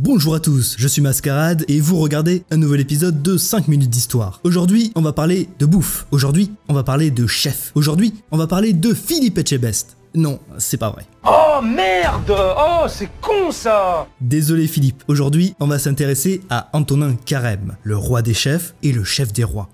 Bonjour à tous, je suis Mascarade et vous regardez un nouvel épisode de 5 minutes d'histoire. Aujourd'hui, on va parler de bouffe. Aujourd'hui, on va parler de chef. Aujourd'hui, on va parler de Philippe Etchebest. Non, c'est pas vrai. Oh merde! Oh, c'est con ça! Désolé Philippe, aujourd'hui, on va s'intéresser à Antonin Carême, le roi des chefs et le chef des rois.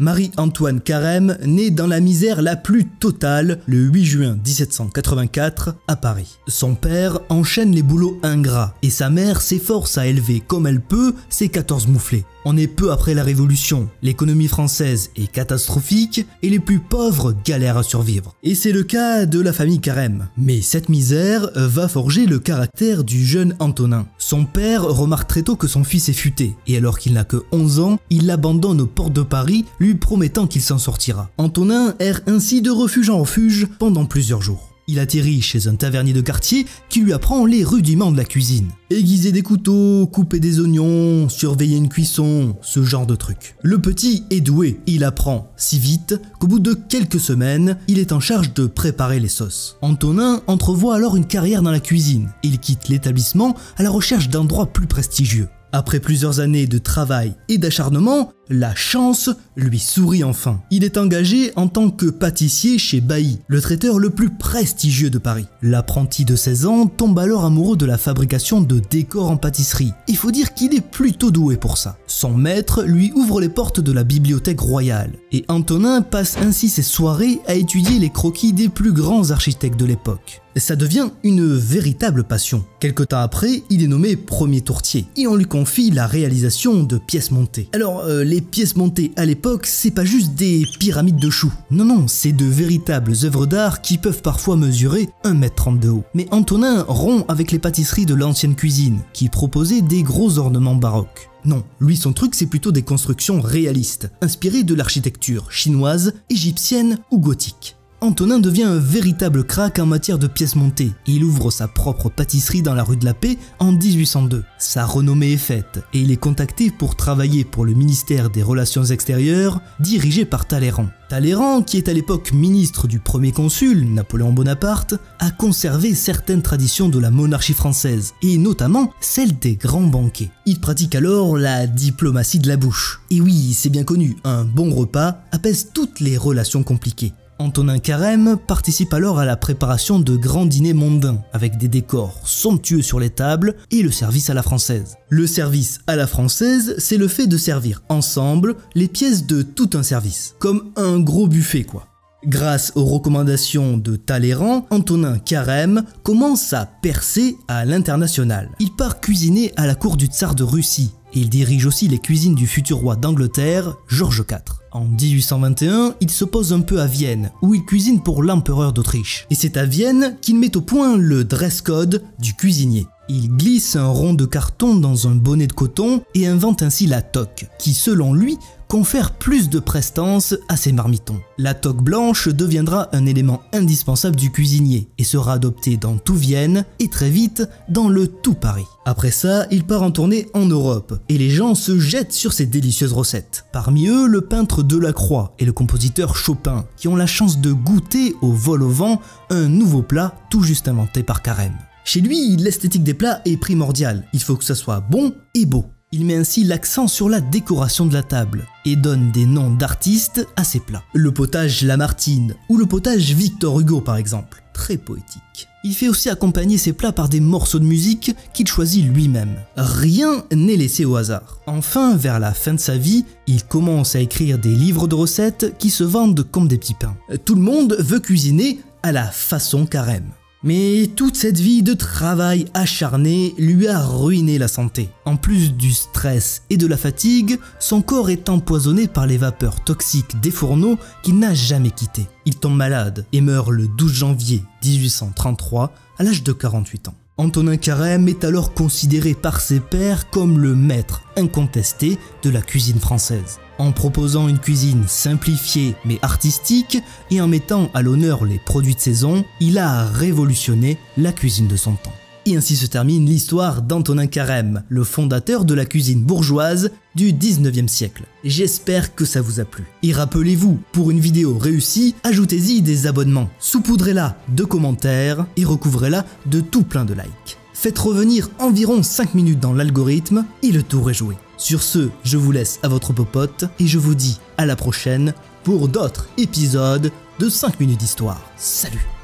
Marie-Antoine Carême naît dans la misère la plus totale le 8 juin 1784 à Paris. Son père enchaîne les boulots ingrats et sa mère s'efforce à élever comme elle peut ses 14 mouflets. On est peu après la Révolution, l'économie française est catastrophique et les plus pauvres galèrent à survivre. Et c'est le cas de la famille Carême. Mais cette misère va forger le caractère du jeune Antonin. Son père remarque très tôt que son fils est futé, et alors qu'il n'a que 11 ans, il l'abandonne aux portes de Paris, lui promettant qu'il s'en sortira. Antonin erre ainsi de refuge en refuge pendant plusieurs jours. Il atterrit chez un tavernier de quartier qui lui apprend les rudiments de la cuisine. Aiguiser des couteaux, couper des oignons, surveiller une cuisson, ce genre de trucs. Le petit est doué, il apprend si vite qu'au bout de quelques semaines, il est en charge de préparer les sauces. Antonin entrevoit alors une carrière dans la cuisine. Il quitte l'établissement à la recherche d'endroits plus prestigieux. Après plusieurs années de travail et d'acharnement, la chance lui sourit enfin. Il est engagé en tant que pâtissier chez Bailly, le traiteur le plus prestigieux de Paris. L'apprenti de 16 ans tombe alors amoureux de la fabrication de décors en pâtisserie. Il faut dire qu'il est plutôt doué pour ça. Son maître lui ouvre les portes de la bibliothèque royale et Antonin passe ainsi ses soirées à étudier les croquis des plus grands architectes de l'époque. Ça devient une véritable passion. Quelque temps après, il est nommé premier tourtier et on lui confie la réalisation de pièces montées. Alors, les pièces montées à l'époque, c'est pas juste des pyramides de choux. Non, c'est de véritables œuvres d'art qui peuvent parfois mesurer 1,30 m de haut. Mais Antonin rompt avec les pâtisseries de l'ancienne cuisine, qui proposaient des gros ornements baroques. Non, lui son truc c'est plutôt des constructions réalistes, inspirées de l'architecture chinoise, égyptienne ou gothique. Antonin devient un véritable crack en matière de pièces montées. Il ouvre sa propre pâtisserie dans la rue de la Paix en 1802. Sa renommée est faite et il est contacté pour travailler pour le ministère des Relations extérieures dirigé par Talleyrand. Talleyrand, qui est à l'époque ministre du premier consul, Napoléon Bonaparte, a conservé certaines traditions de la monarchie française, et notamment celle des grands banquets. Il pratique alors la diplomatie de la bouche. Et oui, c'est bien connu, un bon repas apaise toutes les relations compliquées. Antonin Carême participe alors à la préparation de grands dîners mondains, avec des décors somptueux sur les tables et le service à la française. Le service à la française, c'est le fait de servir ensemble les pièces de tout un service, comme un gros buffet quoi. Grâce aux recommandations de Talleyrand, Antonin Carême commence à percer à l'international. Il part cuisiner à la cour du tsar de Russie et il dirige aussi les cuisines du futur roi d'Angleterre, George IV. En 1821, il se pose un peu à Vienne, où il cuisine pour l'empereur d'Autriche. Et c'est à Vienne qu'il met au point le dress code du cuisinier. Il glisse un rond de carton dans un bonnet de coton et invente ainsi la toque, qui selon lui confère plus de prestance à ses marmitons. La toque blanche deviendra un élément indispensable du cuisinier et sera adoptée dans tout Vienne et très vite dans le tout Paris. Après ça, il part en tournée en Europe et les gens se jettent sur ses délicieuses recettes. Parmi eux, le peintre Delacroix et le compositeur Chopin qui ont la chance de goûter au vol au vent un nouveau plat tout juste inventé par Carême. Chez lui, l'esthétique des plats est primordiale, il faut que ça soit bon et beau. Il met ainsi l'accent sur la décoration de la table et donne des noms d'artistes à ses plats. Le potage Lamartine ou le potage Victor Hugo par exemple, très poétique. Il fait aussi accompagner ses plats par des morceaux de musique qu'il choisit lui-même. Rien n'est laissé au hasard. Enfin, vers la fin de sa vie, il commence à écrire des livres de recettes qui se vendent comme des petits pains. Tout le monde veut cuisiner à la façon Carême. Mais toute cette vie de travail acharné lui a ruiné la santé. En plus du stress et de la fatigue, son corps est empoisonné par les vapeurs toxiques des fourneaux qu'il n'a jamais quittés. Il tombe malade et meurt le 12 janvier 1833 à l'âge de 48 ans. Antonin Carême est alors considéré par ses pairs comme le maître incontesté de la cuisine française. En proposant une cuisine simplifiée mais artistique et en mettant à l'honneur les produits de saison, il a révolutionné la cuisine de son temps. Et ainsi se termine l'histoire d'Antonin Carême, le fondateur de la cuisine bourgeoise du 19e siècle. J'espère que ça vous a plu. Et rappelez-vous, pour une vidéo réussie, ajoutez-y des abonnements, saupoudrez-la de commentaires et recouvrez-la de tout plein de likes. Faites revenir environ 5 minutes dans l'algorithme et le tour est joué. Sur ce, je vous laisse à votre popote et je vous dis à la prochaine pour d'autres épisodes de 5 minutes d'histoire. Salut!